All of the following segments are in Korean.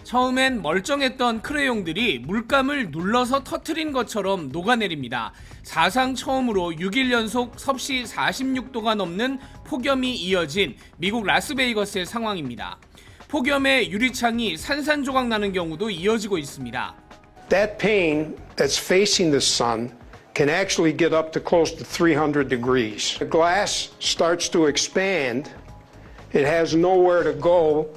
처음엔 멀쩡했던 크레용들이 물감을 눌러서 터트린 것처럼 녹아내립니다. 사상 처음으로 6일 연속 섭씨 46도가 넘는 폭염이 이어진 미국 라스베이거스의 상황입니다. 폭염에 유리창이 산산조각 나는 경우도 이어지고 있습니다. That pane that's facing the sun can actually get up to close to 300 degrees. The glass starts to expand. It has nowhere to go.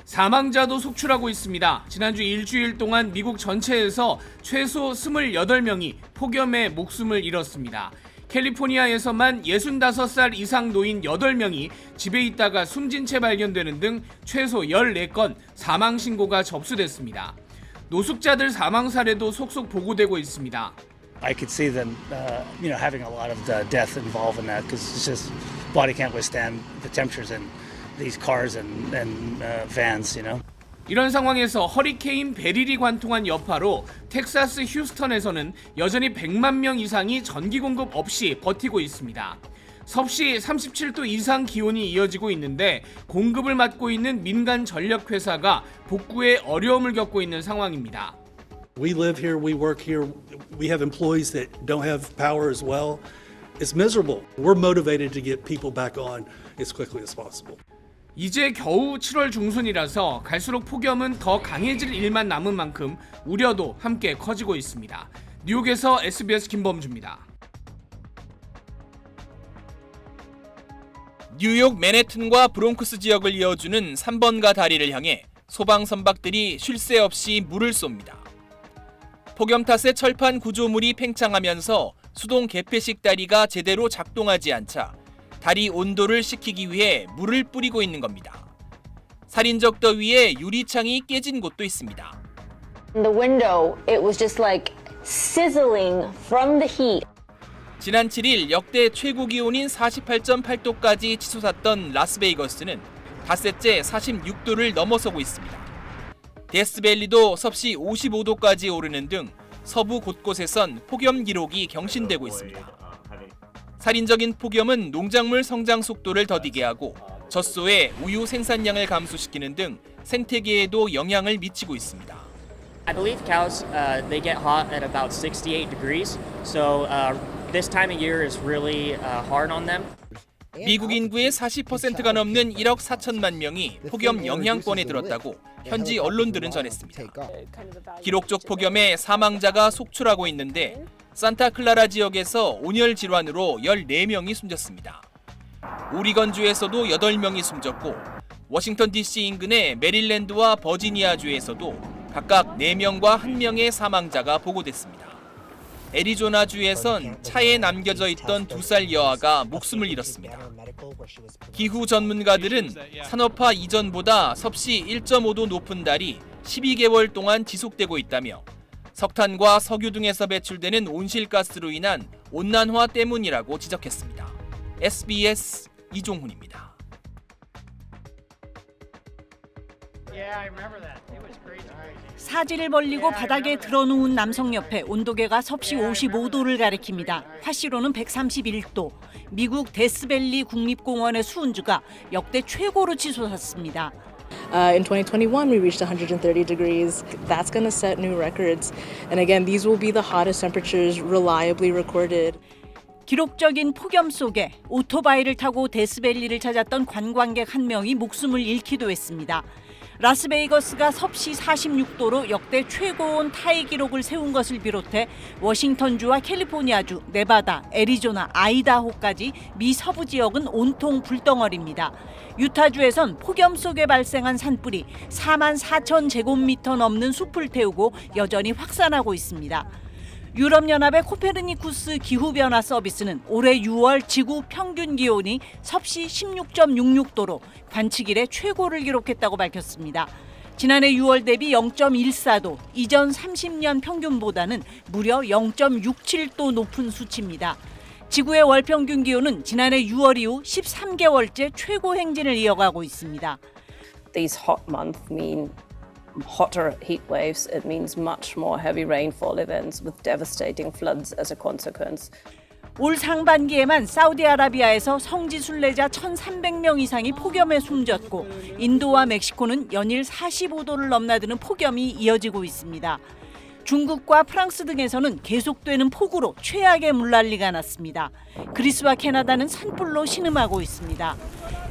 사망자도 속출하고 있습니다. 지난주 일주일 동안 미국 전체에서 최소 28명이 폭염에 목숨을 잃었습니다. 캘리포니아에서만 65살 이상 노인 8명이 집에 있다가 숨진 채 발견되는 등 최소 14건 사망 신고가 접수됐습니다. 노숙자들 사망 사례도 속속 보고되고 있습니다. I could see them, having a lot of death involved in that because it's just body can't withstand the temperatures in these cars and vans, 이런 상황에서 허리케인 베릴이 관통한 여파로 텍사스 휴스턴에서는 여전히 100만 명 이상이 전기 공급 없이 버티고 있습니다. 섭씨 37도 이상 기온이 이어지고 있는데 공급을 맡고 있는 민간 전력 회사가 복구에 어려움을 겪고 있는 상황입니다. We live here, we work here, we have employees that don't have power as well. It's miserable. We're motivated to get people back on as quickly as possible. 이제 겨우 7월 중순이라서 갈수록 폭염은 더 강해질 일만 남은 만큼 우려도 함께 커지고 있습니다. 뉴욕에서 SBS 김범주입니다. 뉴욕 맨해튼과 브롱크스 지역을 이어주는 3번가 다리를 향해 소방 선박들이 쉴 새 없이 물을 쏩니다. 폭염 탓에 철판 구조물이 팽창하면서 수동 개폐식 다리가 제대로 작동하지 않자 다리 온도를 식히기 위해 물을 뿌리고 있는 겁니다. 살인적 더위에 유리창이 깨진 곳도 있습니다. In the window, it was just like sizzling from the heat. 지난 7일 역대 최고 기온인 48.8도까지 치솟았던 라스베이거스는 닷새째 46도를 넘어서고 있습니다. 데스밸리도 섭씨 55도까지 오르는 등 서부 곳곳에선 폭염 기록이 경신되고 있습니다. 살인적인 폭염은 농작물 성장 속도를 더디게 하고 젖소의 우유 생산량을 감소시키는 등 생태계에도 영향을 미치고 있습니다. I believe cows they get hot at about 68 degrees. So this time of year is really hard on them. 미국 인구의 40%가 넘는 1억 4천만 명이 폭염 영향권에 들었다고 현지 언론들은 전했습니다. 기록적 폭염에 사망자가 속출하고 있는데 산타클라라 지역에서 온열 질환으로 14명이 숨졌습니다. 오리건주에서도 8명이 숨졌고 워싱턴 DC 인근의 메릴랜드와 버지니아주에서도 각각 4명과 1명의 사망자가 보고됐습니다. 애리조나주에선 차에 남겨져 있던 2살 여아가 목숨을 잃었습니다. 기후 전문가들은 산업화 이전보다 섭씨 1.5도 높은 달이 12개월 동안 지속되고 있다며 석탄과 석유 등에서 배출되는 온실가스로 인한 온난화 때문이라고 지적했습니다. SBS 이종훈입니다. 사지를 벌리고 바닥에 드러누운 남성 옆에 온도계가 섭씨 55도를 가리킵니다. 화씨로는 131도. 미국 데스밸리 국립공원의 수온주가 역대 최고로 치솟았습니다. In 2021, we reached 130 degrees. That's going to set new records. And again, these will be the hottest temperatures reliably recorded. 기록적인 폭염 속에 오토바이를 타고 데스밸리를 찾았던 관광객 한 명이 목숨을 잃기도 했습니다. 라스베이거스가 섭씨 46도로 역대 최고온 타이 기록을 세운 것을 비롯해 워싱턴주와 캘리포니아주, 네바다, 애리조나, 아이다호까지 미 서부 지역은 온통 불덩어리입니다. 유타주에선 폭염 속에 발생한 산불이 4만 4천 제곱미터 넘는 숲을 태우고 여전히 확산하고 있습니다. 유럽연합의 코페르니쿠스 기후변화 서비스는 올해 6월 지구 평균 기온이 섭씨 16.66도로 관측 이래 최고를 기록했다고 밝혔습니다. 지난해 6월 대비 0.14도, 이전 30년 평균보다는 무려 0.67도 높은 수치입니다. 지구의 월 평균 기온은 지난해 6월 이후 13개월째 최고 행진을 이어가고 있습니다. These hot months mean hotter heat waves. It means much more heavy rainfall events with devastating floods as a consequence. 올 상반기에만 사우디아라비아에서 성지 순례자 1,300명 이상이 폭염에 숨졌고 인도와 멕시코는 연일 45도를 넘나드는 폭염이 이어지고 있습니다. 중국과 프랑스 등에서는 계속되는 폭우로 최악의 물난리가 났습니다. 그리스와 캐나다는 산불로 신음하고 있습니다.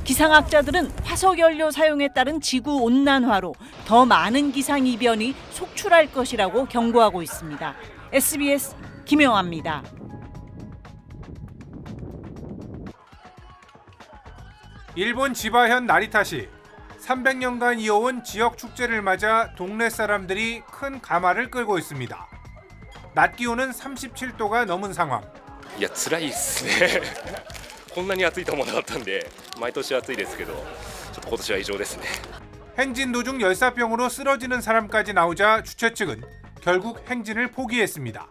기상학자들은 화석연료 사용에 따른 지구 온난화로 더 많은 기상이변이 속출할 것이라고 경고하고 있습니다. SBS 김영아입니다. 일본 지바현 나리타시 300년간 이어온 지역 축제를 맞아 동네 사람들이 큰 가마를 끌고 있습니다. 낮 기온은 37도가 넘은 상황. いや辛いですねこんなに暑いと思わなかったんで毎年暑いですけどちょっと今年は異常ですね 행진 도중 열사병으로 쓰러지는 사람까지 나오자 주최 측은 결국 행진을 포기했습니다.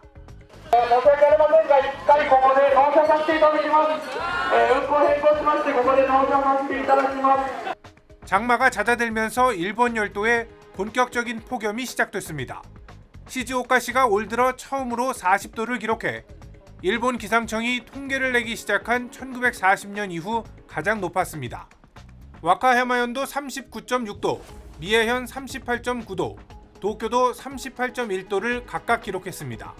장마가 잦아들면서 일본 열도에 본격적인 폭염이 시작됐습니다. 시즈오카시가 올 들어 처음으로 40도를 기록해 일본 기상청이 통계를 내기 시작한 1940년 이후 가장 높았습니다. 와카야마현도 39.6도, 미에현 38.9도, 도쿄도 38.1도를 각각 기록했습니다.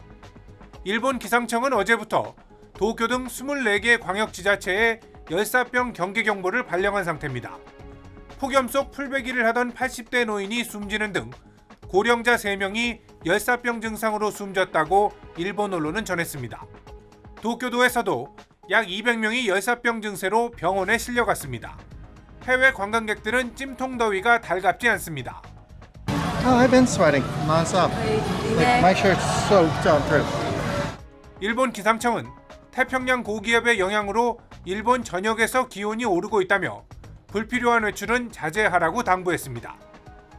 일본 기상청은 어제부터 도쿄 등 24개 광역지자체에 열사병 경계 경보를 발령한 상태입니다. 폭염 속 풀베기를 하던 80대 노인이 숨지는 등 고령자 3명이 열사병 증상으로 숨졌다고 일본 언론은 전했습니다. 도쿄도에서도 약 200명이 열사병 증세로 병원에 실려갔습니다. 해외 관광객들은 찜통더위가 달갑지 않습니다. I've been sweating nonstop. My shirt's soaked all through. 일본 기상청은 태평양 고기압의 영향으로 일본 전역에서 기온이 오르고 있다며 불필요한 외출은 자제하라고 당부했습니다.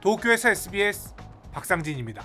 도쿄에서 SBS 박상진입니다.